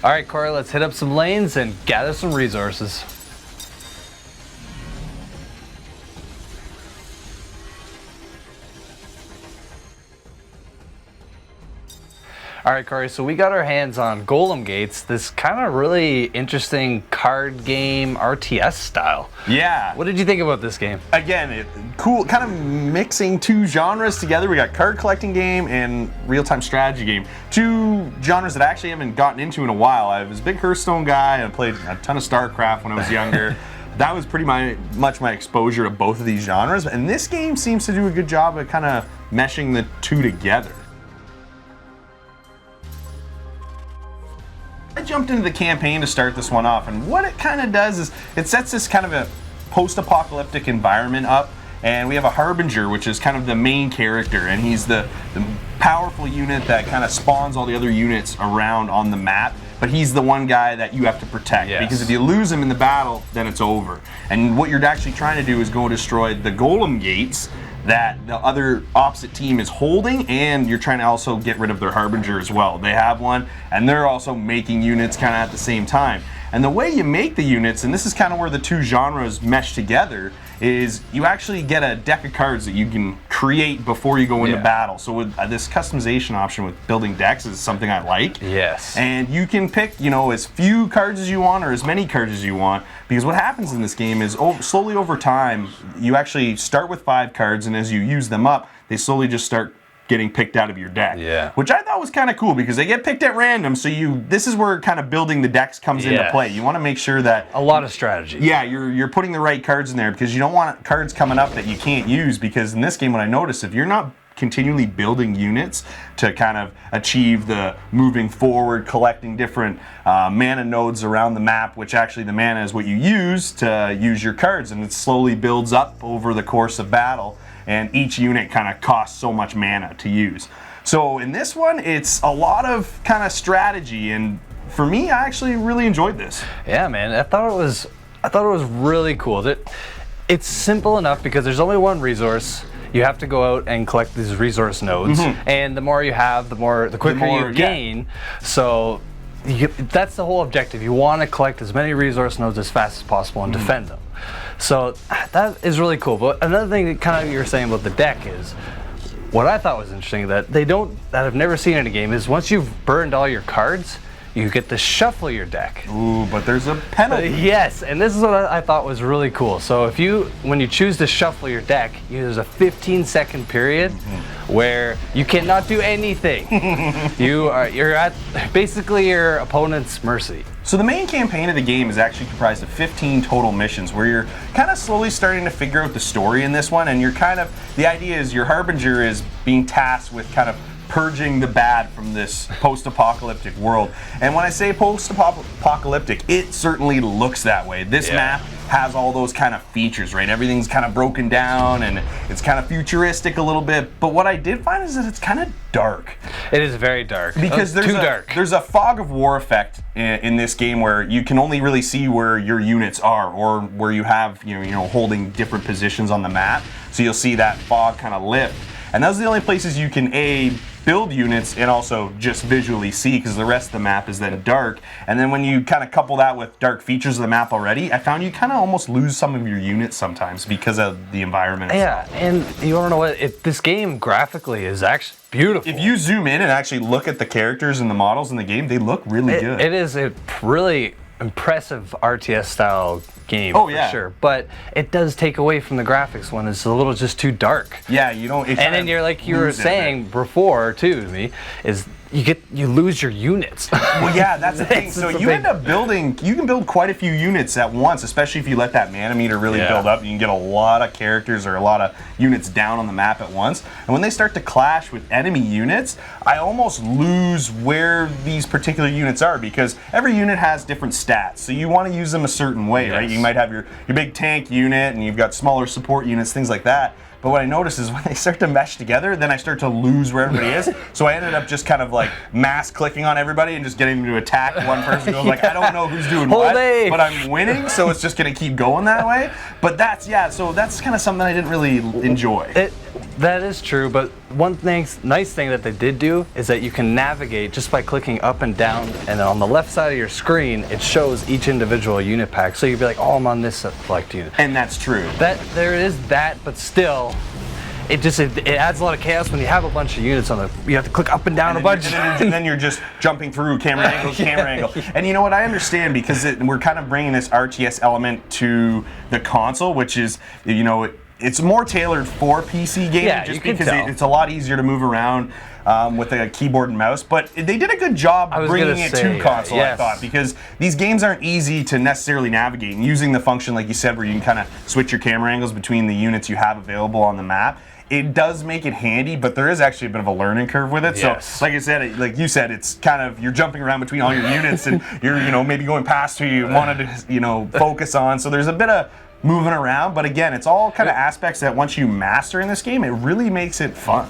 All right, Cory, let's hit up some lanes and gather some resources. All right, Cory, so we got our hands on Golem Gates, this kind of really interesting card game RTS style. Yeah. What did you think about this game? Again, cool, kind of mixing two genres together. We got card collecting game and real-time strategy game. Two genres that I actually haven't gotten into in a while. I was a big Hearthstone guy. I played a ton of StarCraft when I was younger. That was pretty much my exposure to both of these genres. And this game seems to do a good job of kind of meshing the two together. I jumped into the campaign to start this one off, and what it kind of does is it sets this kind of a post-apocalyptic environment up, and we have a Harbinger, which is kind of the main character, and he's the powerful unit that kind of spawns all the other units around on the map, but he's the one guy that you have to protect, because if you lose him in the battle, then it's over. And what you're actually trying to do is go destroy the Golem Gates that the other opposite team is holding, and you're trying to also get rid of their Harbinger as well. They have one, and they're also making units kind of at the same time. And the way you make the units, and this is kind of where the two genres mesh together, is you actually get a deck of cards that you can create before you go into battle. So with this customization option with building decks is something I like. Yes. And you can pick, you know, as few cards as you want or as many cards as you want, because what happens in this game is slowly over time, you actually start with 5 cards, and as you use them up, they slowly just start getting picked out of your deck. Yeah. Which I thought was kind of cool, because they get picked at random, so this is where kind of building the decks comes into play. You want to make sure that a lot of strategy. Yeah, you're putting the right cards in there, because you don't want cards coming up that you can't use, because in this game, what I noticed, if you're not continually building units to kind of achieve the moving forward, collecting different mana nodes around the map, which actually the mana is what you use to use your cards, and it slowly builds up over the course of battle, and each unit kind of costs so much mana to use. So in this one, it's a lot of kind of strategy, and for me, I actually really enjoyed this. Yeah, man, I thought it was really cool. It's simple enough because there's only one resource. You have to go out and collect these resource nodes, and the more you have, the quicker you gain. So that's the whole objective. You want to collect as many resource nodes as fast as possible and defend them. So that is really cool. But another thing that kind of you were saying about the deck is, what I thought was interesting that I've never seen in a game is, once you've burned all your cards, you get to shuffle your deck. Ooh, but there's a penalty. Yes, and this is what I thought was really cool. So when you choose to shuffle your deck, there's a 15-second period where you cannot do anything. You're at basically your opponent's mercy. So the main campaign of the game is actually comprised of 15 total missions, where you're kind of slowly starting to figure out the story in this one, and the idea is your Harbinger is being tasked with kind of purging the bad from this post-apocalyptic world. And when I say post-apocalyptic, it certainly looks that way. This map has all those kind of features, right? Everything's kind of broken down, and it's kind of futuristic a little bit. But what I did find is that it's kind of dark. It is very dark. Because there's a fog of war effect in this game, where you can only really see where your units are, or where you have, holding different positions on the map. So you'll see that fog kind of lift. And those are the only places you can build units and also just visually see, because the rest of the map is then dark. And then when you kind of couple that with dark features of the map already, I found you kind of almost lose some of your units sometimes because of the environment itself. Yeah, and you want to know what? This game graphically is actually beautiful. If you zoom in and actually look at the characters and the models in the game, they look really good. It is a really impressive RTS style game, for sure, but it does take away from the graphics when it's a little just too dark. Yeah, you don't. And then you're like you were saying before too to me, is you lose your units. Well, yeah, that's the thing. So you end up building, you can build quite a few units at once, especially if you let that mana meter really build up. You can get a lot of characters or a lot of units down on the map at once. And when they start to clash with enemy units, I almost lose where these particular units are, because every unit has different stats. So you want to use them a certain way, right? You might have your big tank unit, and you've got smaller support units, things like that. But what I noticed is when they start to mesh together, then I start to lose where everybody is. So I ended up just kind of like mass clicking on everybody and just getting them to attack one person. Like, I don't know who's doing what, but I'm winning, so it's just going to keep going that way. But so that's kind of something I didn't really enjoy. That is true, but one nice thing that they did do is that you can navigate just by clicking up and down, and on the left side of your screen, it shows each individual unit pack. So you'd be like, oh, I'm on this select unit. And that's true. There is that, but still, it adds a lot of chaos when you have a bunch of units on the. You have to click up and down a bunch, and then you're just jumping through camera angle. And you know what? I understand because we're kind of bringing this RTS element to the console, which is, you know, it's more tailored for PC gaming, just because it's a lot easier to move around with a keyboard and mouse. But they did a good job bringing it to console, I thought, because these games aren't easy to necessarily navigate. And using the function, like you said, where you can kind of switch your camera angles between the units you have available on the map, it does make it handy, but there is actually a bit of a learning curve with it. Yes. So, like I said, like you said, it's kind of, you're jumping around between all your units, and you're, you know, maybe going past who you wanted to, you know, focus on. So there's a bit of moving around, but again, it's all kind of aspects that once you master in this game, it really makes it fun.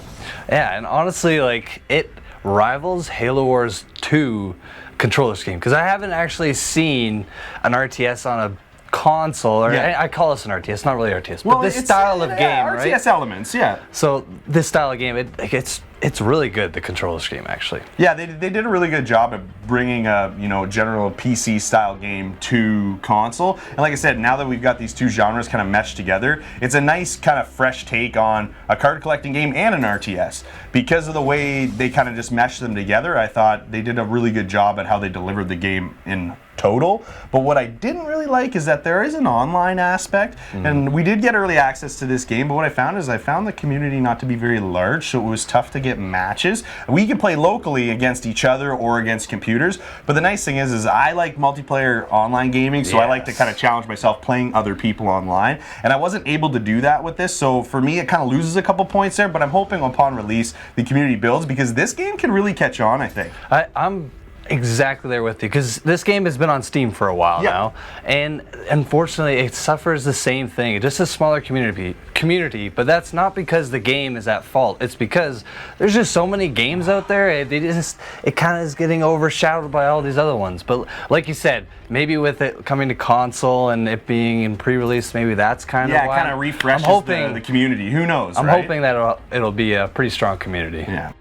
Yeah, and honestly, like, it rivals Halo Wars 2 controller scheme, because I haven't actually seen an RTS on a console, or I call this an RTS, not really RTS, but this style of game, RTS right? RTS elements, yeah. So this style of game, it's really good, the controller scheme, actually. Yeah, they did a really good job of bringing a, you know, general PC style game to console. And like I said, now that we've got these two genres kind of meshed together, it's a nice kind of fresh take on a card collecting game and an RTS. Because of the way they kind of just meshed them together, I thought they did a really good job at how they delivered the game in total. But what I didn't really like is that there is an online aspect, and we did get early access to this game, but what I found is the community not to be very large, so it was tough to get matches. We could play locally against each other or against computers, but the nice thing is I like multiplayer online gaming, so I like to kind of challenge myself playing other people online, and I wasn't able to do that with this, so for me it kind of loses a couple points there, but I'm hoping upon release the community builds, because this game can really catch on, I think. I'm exactly there with you, because this game has been on Steam for a while now, and unfortunately it suffers the same thing. Just a smaller community, but that's not because the game is at fault. It's because there's just so many games out there. It kind of is getting overshadowed by all these other ones. But like you said, maybe with it coming to console and it being in pre-release, maybe that's kind of why. It kind of refreshes the community. Who knows? I'm hoping that it'll be a pretty strong community. Yeah.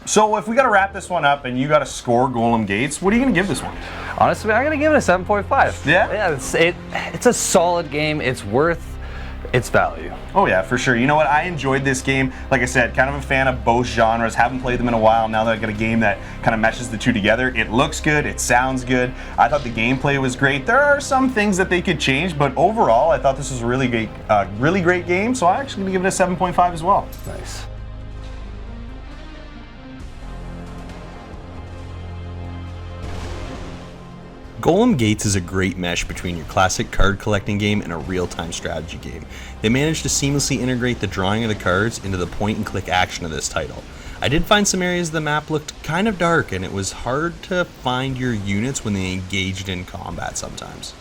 So if we got to wrap this one up and you got to score Golem Gates, what are you going to give this one? Honestly, I'm going to give it a 7.5. Yeah? Yeah, it's a solid game. It's worth its value. Oh yeah, for sure. You know what? I enjoyed this game. Like I said, kind of a fan of both genres. Haven't played them in a while. Now that I've got a game that kind of meshes the two together, it looks good. It sounds good. I thought the gameplay was great. There are some things that they could change, but overall, I thought this was a really great game. So I'm actually going to give it a 7.5 as well. Nice. Golem Gates is a great mesh between your classic card collecting game and a real-time strategy game. They managed to seamlessly integrate the drawing of the cards into the point-and-click action of this title. I did find some areas of the map looked kind of dark, and it was hard to find your units when they engaged in combat sometimes.